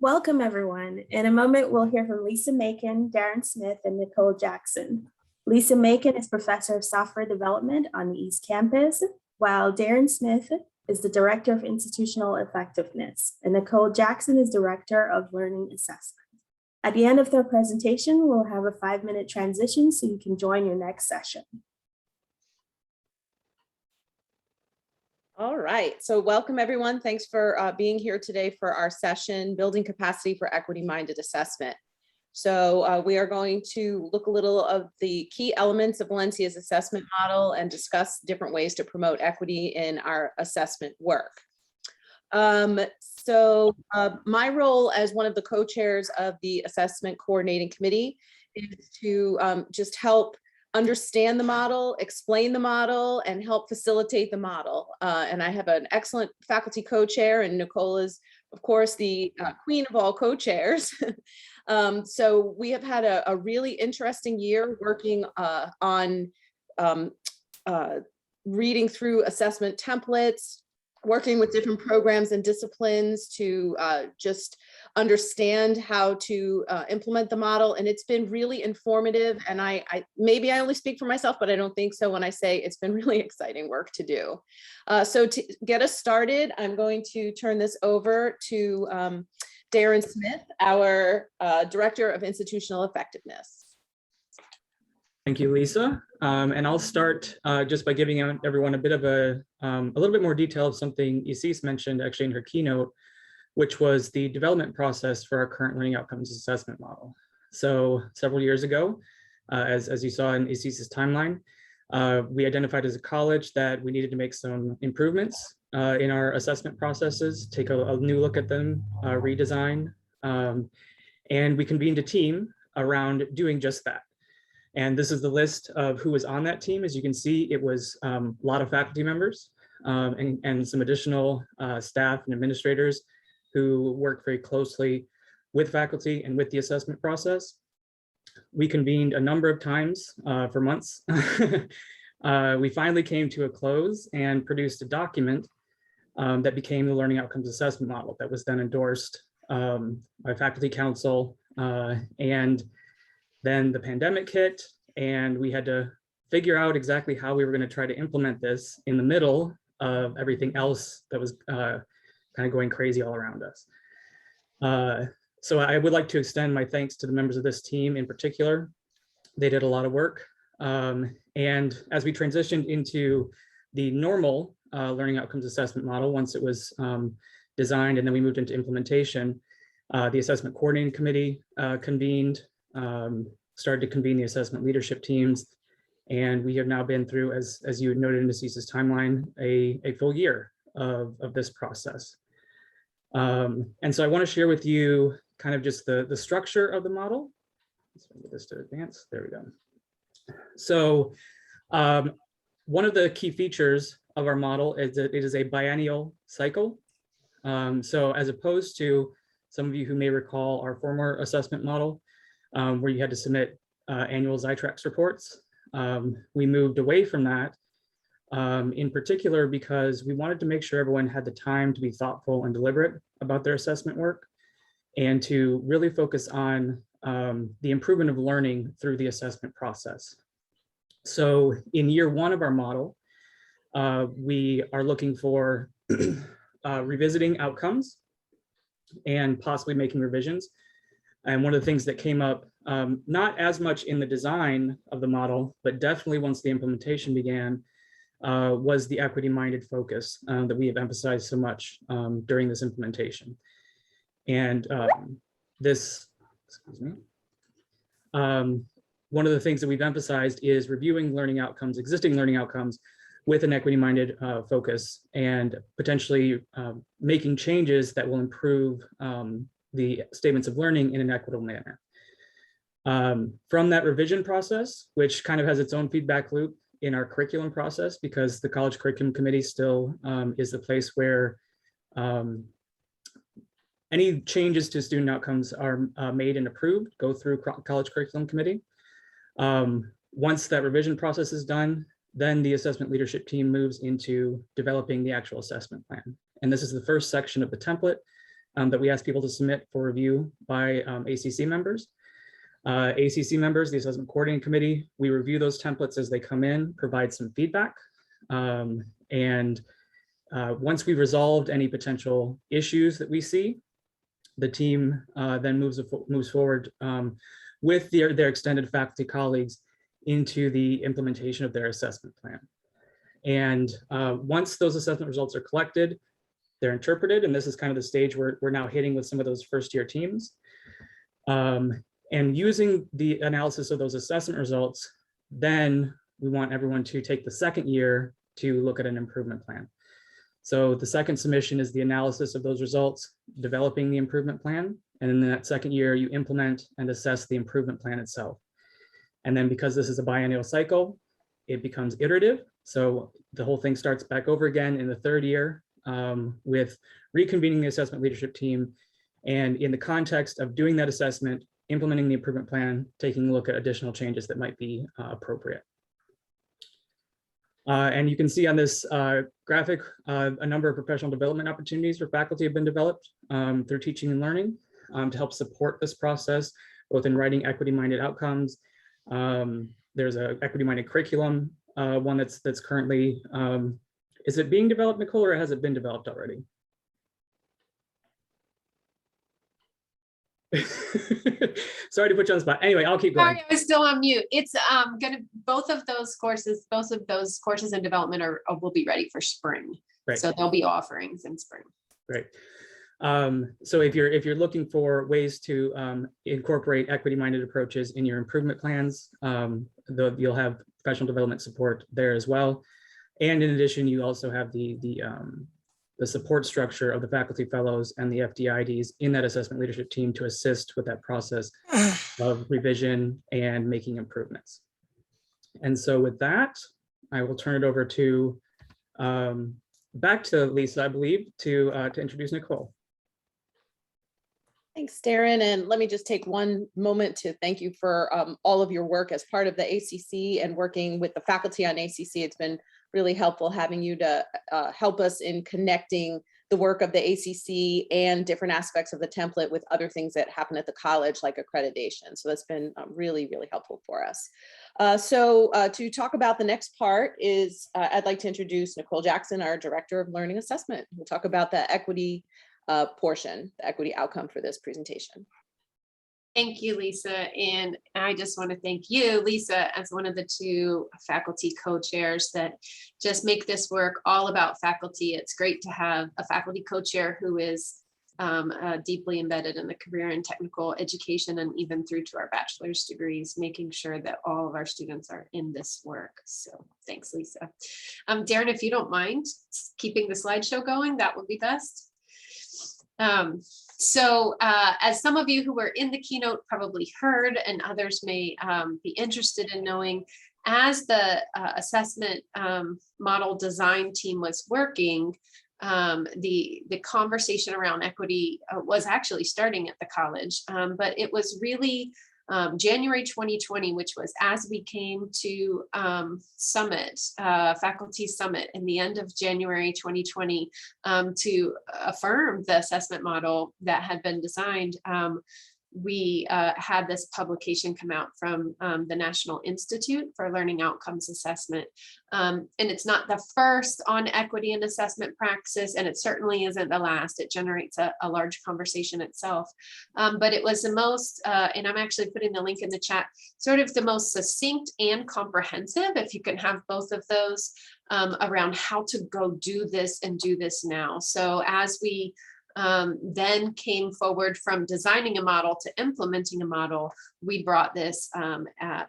Welcome, everyone. In a moment, we'll hear from Lisa Macon, Darren Smith, and Nicole Jackson. Lisa Macon is Professor of Software Development on the East Campus, while Darren Smith is the Director of Institutional Effectiveness, and Nicole Jackson is Director of Learning Assessment. At the end of their presentation, we'll have a 5-minute transition so you can join your next session. All right, so welcome everyone. Thanks for being here today for our session, Building Capacity for Equity-Minded Assessment. So we are going to look a little of the key elements of Valencia's assessment model and discuss different ways to promote equity in our assessment work. My role as one of the co-chairs of the Assessment Coordinating Committee is to just help understand the model, explain the model, and help facilitate the model. And I have an excellent faculty co-chair, and Nicole is, of course, the queen of all co-chairs. So we have had a really interesting year working on reading through assessment templates, working with different programs and disciplines to just understand how to implement the model. And it's been really informative. And maybe I only speak for myself, but I don't think so when I say it's been really exciting work to do. So to get us started, I'm going to turn this over to Darren Smith, our Director of Institutional Effectiveness. Thank you, Lisa. And I'll start just by giving everyone a bit of a little bit more detail of something Isis mentioned actually in her keynote, which was the development process for our current learning outcomes assessment model. So several years ago, as you saw in Isis's timeline, we identified as a college that we needed to make some improvements in our assessment processes, take a new look at them, redesign, and we convened a team around doing just that. And this is the list of who was on that team. As you can see, it was a lot of faculty members and some additional staff and administrators who worked very closely with faculty and with the assessment process. We convened a number of times for months. We finally came to a close and produced a document that became the Learning Outcomes Assessment Model that was then endorsed by Faculty Council. And then the pandemic hit, and we had to figure out exactly how we were going to try to implement this in the middle of everything else that was kind of going crazy all around us. So I would like to extend my thanks to the members of this team in particular. They did a lot of work. And as we transitioned into the normal learning outcomes assessment model, once it was designed and then we moved into implementation, the Assessment Coordinating Committee convened, started to convene the assessment leadership teams. And we have now been through, as you noted in Isis's timeline, a full year of this process. And so I want to share with you kind of just the structure of the model. Let's get this to advance. There we go. So one of the key features of our model is that it is a biennial cycle. So as opposed to some of you who may recall our former assessment model, where you had to submit annual Zytrax reports, we moved away from that. In particular, because we wanted to make sure everyone had the time to be thoughtful and deliberate about their assessment work and to really focus on the improvement of learning through the assessment process. So in year one of our model, we are looking for revisiting outcomes and possibly making revisions. And one of the things that came up, not as much in the design of the model, but definitely once the implementation began, was the equity-minded focus that we have emphasized so much during this implementation. And one of the things that we've emphasized is reviewing learning outcomes, existing learning outcomes, with an equity-minded focus and potentially making changes that will improve the statements of learning in an equitable manner. From that revision process, which kind of has its own feedback loop in our curriculum process, because the College Curriculum Committee still is the place where any changes to student outcomes are made and approved, go through College Curriculum Committee. Once that revision process is done, then the assessment leadership team moves into developing the actual assessment plan. And this is the first section of the template that we ask people to submit for review by ACC members. ACC members, the Assessment Coordinating Committee, we review those templates as they come in, provide some feedback. And once we've resolved any potential issues that we see, the team then moves forward with their extended faculty colleagues into the implementation of their assessment plan. And once those assessment results are collected, they're interpreted, and this is kind of the stage where we're now hitting with some of those first-year teams. And using the analysis of those assessment results, then we want everyone to take the second year to look at an improvement plan. So the second submission is the analysis of those results, developing the improvement plan. And in that second year, you implement and assess the improvement plan itself. And then because this is a biennial cycle, it becomes iterative. So the whole thing starts back over again in the third year with reconvening the assessment leadership team. And in the context of doing that assessment, implementing the improvement plan, taking a look at additional changes that might be appropriate. And you can see on this graphic, a number of professional development opportunities for faculty have been developed through teaching and learning to help support this process, both in writing equity-minded outcomes. There's an equity-minded curriculum, one that's currently, is it being developed, Nicole, or has it been developed already? Sorry to put you on the spot. Anyway, I'll keep going. Sorry, I was still on mute. It's both of those courses in development will be ready for spring. Right. So there'll be offerings in spring. Great. So if you're looking for ways to incorporate equity-minded approaches in your improvement plans, you'll have professional development support there as well. And in addition, you also have the support structure of the faculty fellows and the FDIDs in that assessment leadership team to assist with that process of revision and making improvements. And so with that, I will turn it over to back to Lisa, I believe, to introduce Nicole. Thanks, Darren. And let me just take one moment to thank you for all of your work as part of the ACC and working with the faculty on ACC. It's been really helpful having you to help us in connecting the work of the ACC and different aspects of the template with other things that happen at the college, like accreditation. So that's been really, really helpful for us. To talk about the next part is, I'd like to introduce Nicole Jackson, our Director of Learning Assessment. We'll talk about the equity portion, the equity outcome for this presentation. Thank you, Lisa. And I just want to thank you, Lisa, as one of the two faculty co-chairs that just make this work all about faculty. It's great to have a faculty co-chair who is deeply embedded in the career and technical education and even through to our bachelor's degrees, making sure that all of our students are in this work. So thanks, Lisa. Darren, if you don't mind keeping the slideshow going, that would be best. As some of you who were in the keynote probably heard, and others may be interested in knowing, as the assessment model design team was working, the conversation around equity was actually starting at the college, but it was really January 2020, which was as we came to faculty summit in the end of January 2020 to affirm the assessment model that had been designed. We had this publication come out from the National Institute for Learning Outcomes Assessment. And it's not the first on equity and assessment praxis, and it certainly isn't the last. It generates a large conversation itself. But it was the most, and I'm actually putting the link in the chat, sort of the most succinct and comprehensive, if you can have both of those, around how to go do this and do this now. So as we then came forward from designing a model to implementing a model, we brought this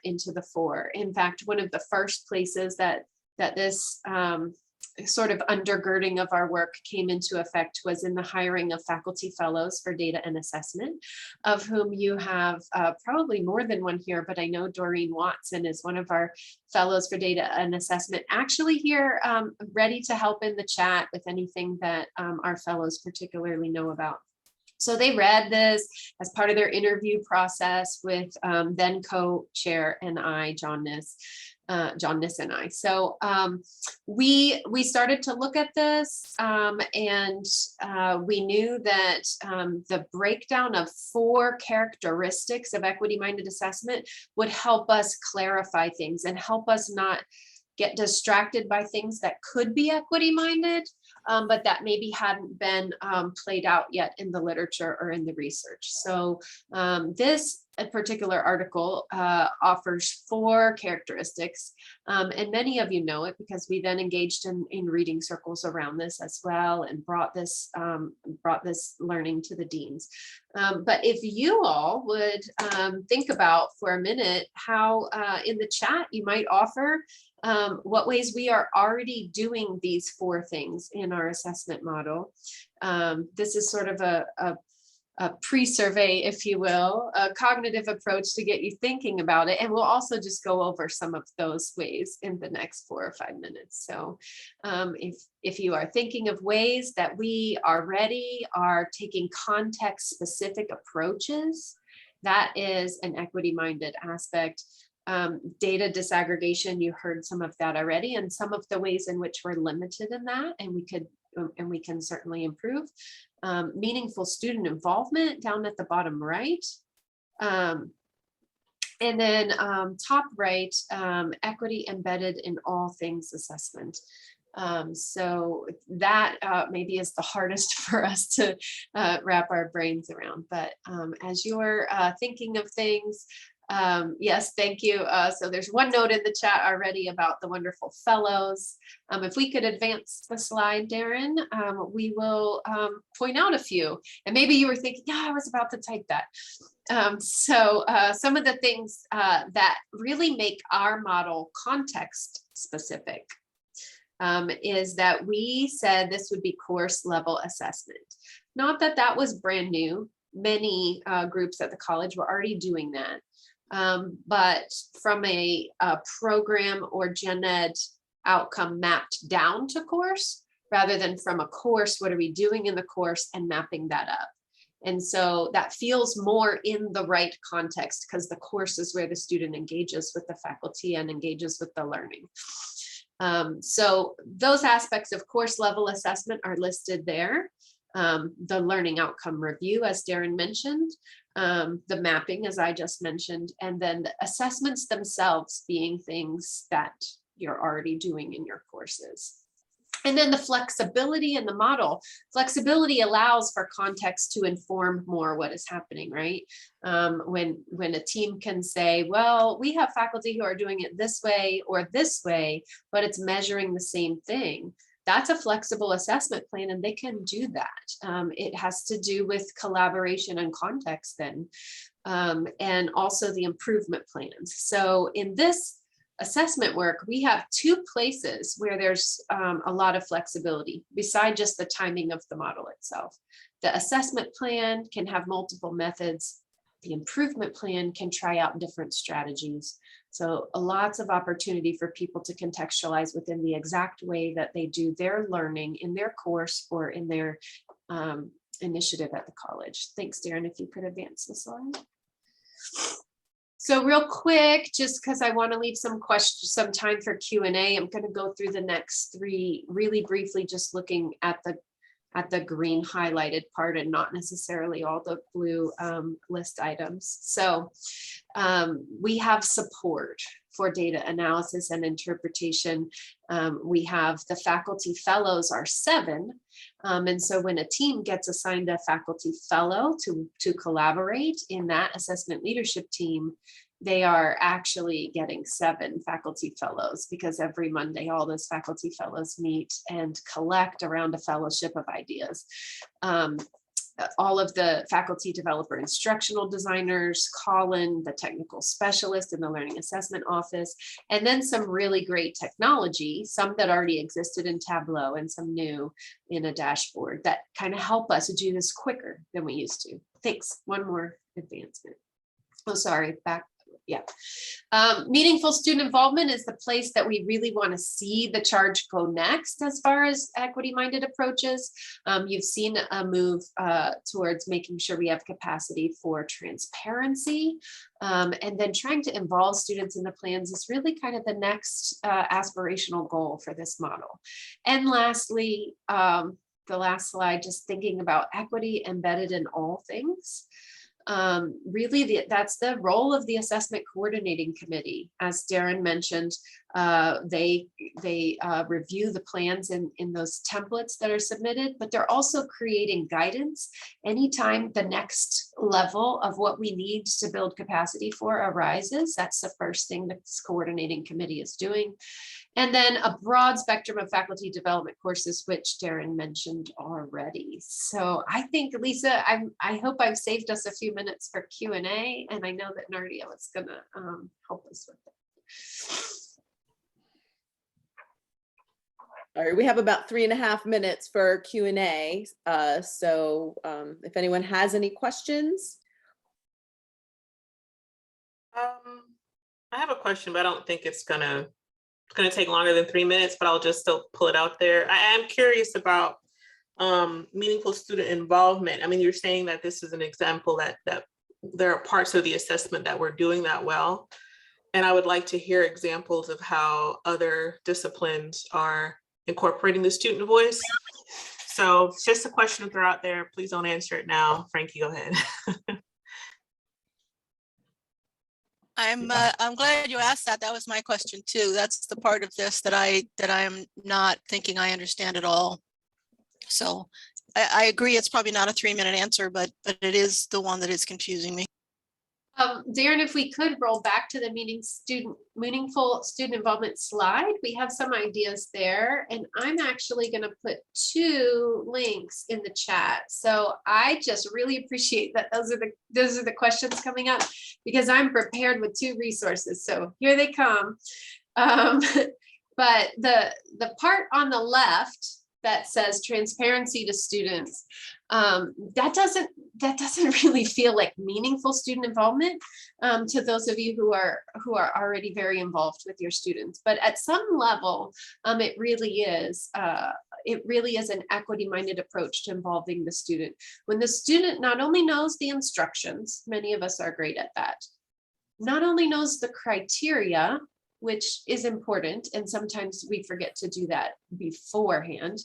into the fore. In fact, one of the first places that this sort of undergirding of our work came into effect was in the hiring of faculty fellows for data and assessment, of whom you have probably more than one here, but I know Doreen Watson is one of our fellows for data and assessment, actually here ready to help in the chat with anything that our fellows particularly know about. So they read this as part of their interview process with then co-chair and I, John Niss. John Niss and I. So we started to look at this, and we knew that the breakdown of 4 characteristics of equity-minded assessment would help us clarify things and help us not get distracted by things that could be equity-minded, but that maybe hadn't been played out yet in the literature or in the research. So this particular article offers 4 characteristics, and many of you know it because we then engaged in reading circles around this as well and brought this learning to the deans. But if you all would think about for a minute how in the chat you might offer what ways we are already doing these 4 things in our assessment model. This is sort of a pre-survey, if you will, a cognitive approach to get you thinking about it. And we'll also just go over some of those ways in the next 4 or 5 minutes. So if you are thinking of ways that we already are taking context-specific approaches, that is an equity-minded aspect. Data disaggregation, you heard some of that already, and some of the ways in which we're limited in that, and we can certainly improve. Meaningful student involvement down at the bottom right. And then top right, equity embedded in all things assessment. So that maybe is the hardest for us to wrap our brains around. But as you're thinking of things, yes, thank you. So there's one note in the chat already about the wonderful fellows. If we could advance the slide, Darren, we will point out a few. And maybe you were thinking, yeah, I was about to type that. So some of the things that really make our model context specific is that we said this would be course level assessment. Not that that was brand new. Many groups at the college were already doing that. But from a program or gen ed outcome mapped down to course, rather than from a course, what are we doing in the course and mapping that up. And so that feels more in the right context because the course is where the student engages with the faculty and engages with the learning. So those aspects of course level assessment are listed there. The learning outcome review, as Darren mentioned, the mapping, as I just mentioned, and then the assessments themselves being things that you're already doing in your courses. And then the flexibility in the model. Flexibility allows for context to inform more what is happening, right? When a team can say, well, we have faculty who are doing it this way or this way, but it's measuring the same thing. That's a flexible assessment plan and they can do that. It has to do with collaboration and context then, and also the improvement plans. So in this assessment work, we have 2 places where there's a lot of flexibility beside just the timing of the model itself. The assessment plan can have multiple methods. The improvement plan can try out different strategies. So lots of opportunity for people to contextualize within the exact way that they do their learning in their course or in their initiative at the college. Thanks, Darren, if you could advance the slide. So real quick, just because I want to leave some time for Q&A, I'm going to go through the next 3 really briefly, just looking at the green highlighted part and not necessarily all the blue list items. So we have support for data analysis and interpretation. We have the faculty fellows are 7. And so when a team gets assigned a faculty fellow to collaborate in that assessment leadership team, they are actually getting 7 faculty fellows because every Monday, all those faculty fellows meet and collect around a fellowship of ideas. All of the faculty developer instructional designers, Colin, the technical specialist in the learning assessment office, and then some really great technology, some that already existed in Tableau and some new in a dashboard that kind of help us do this quicker than we used to. Thanks. One more advancement. Oh, sorry, back. Yeah. Meaningful student involvement is the place that we really want to see the charge go next as far as equity-minded approaches. You've seen a move towards making sure we have capacity for transparency, and then trying to involve students in the plans is really kind of the next aspirational goal for this model. And lastly, the last slide, just thinking about equity embedded in all things. Really, that's the role of the assessment coordinating committee. As Darren mentioned, they review the plans in those templates that are submitted, but they're also creating guidance anytime the next level of what we need to build capacity for arises. That's the first thing this coordinating committee is doing. And then a broad spectrum of faculty development courses, which Darren mentioned already. So I think, Lisa, I hope I've saved us a few minutes for Q&A, and I know that Nardia was gonna help us with it. All right, we have about 3.5 minutes for Q&A. So if anyone has any questions. I have a question, but I don't think it's gonna take longer than 3 minutes, but I'll just still pull it out there. I am curious about meaningful student involvement. I mean, you're saying that this is an example that there are parts of the assessment that we're doing that well. And I would like to hear examples of how other disciplines are incorporating the student voice. So it's just a question to throw out there. Please don't answer it now. Frankie, go ahead. I'm glad you asked that. That was my question too. That's the part of this that I am not thinking I understand at all. So I agree. It's probably not a 3-minute answer, but it is the one that is confusing me. Darren, if we could roll back to the meaningful student involvement slide, we have some ideas there, and I'm actually going to put 2 links in the chat. So I just really appreciate that those are the questions coming up, because I'm prepared with 2 resources. So here they come. But the part on the left that says transparency to students, that doesn't really feel like meaningful student involvement to those of you who are already very involved with your students. But at some level, it really is an equity-minded approach to involving the student. When the student not only knows the instructions, many of us are great at that, not only knows the criteria, which is important, and sometimes we forget to do that beforehand,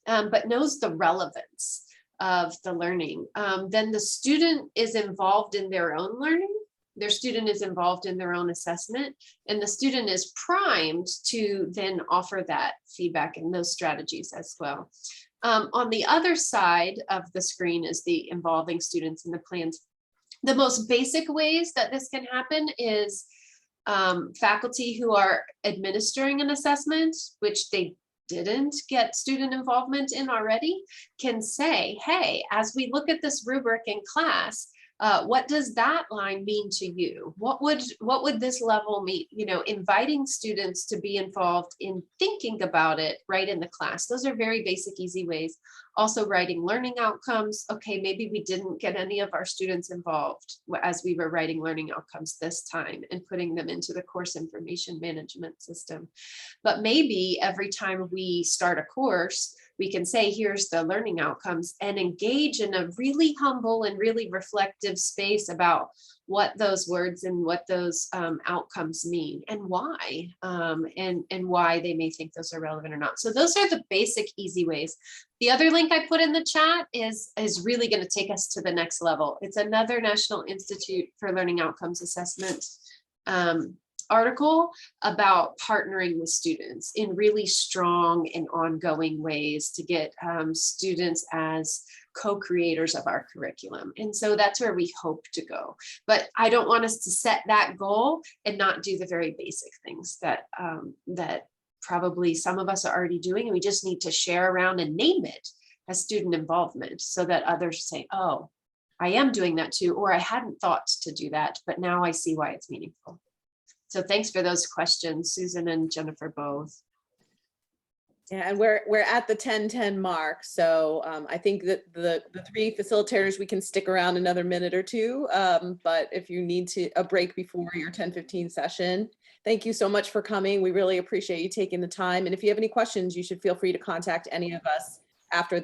but knows the relevance of the learning, then the student is involved in their own learning, their student is involved in their own assessment, and the student is primed to then offer that feedback and those strategies as well. On the other side of the screen is the involving students in the plans. The most basic ways that this can happen is faculty who are administering an assessment, which they didn't get student involvement in already, can say, hey, as we look at this rubric in class, what does that line mean to you? What would this level mean? You know, inviting students to be involved in thinking about it right in the class. Those are very basic, easy ways. Also writing learning outcomes. Okay, maybe we didn't get any of our students involved as we were writing learning outcomes this time and putting them into the course information management system. But maybe every time we start a course, we can say, here's the learning outcomes, and engage in a really humble and really reflective space about what those words and what those outcomes mean and why, and why they may think those are relevant or not. So those are the basic, easy ways. The other link I put in the chat is really going to take us to the next level. It's another National Institute for Learning Outcomes Assessment article about partnering with students in really strong and ongoing ways to get students as co-creators of our curriculum. And so that's where we hope to go. But I don't want us to set that goal and not do the very basic things that that probably some of us are already doing, and we just need to share around and name it as student involvement so that others say, oh, I am doing that too, or I hadn't thought to do that, but now I see why it's meaningful. So thanks for those questions, Susan and Jennifer both. Yeah, and we're at the 10:10 mark, so I think that the three facilitators, we can stick around another minute or two. But if you need a break before your 10:15 session, thank you so much for coming. We really appreciate you taking the time. And if you have any questions, you should feel free to contact any of us after the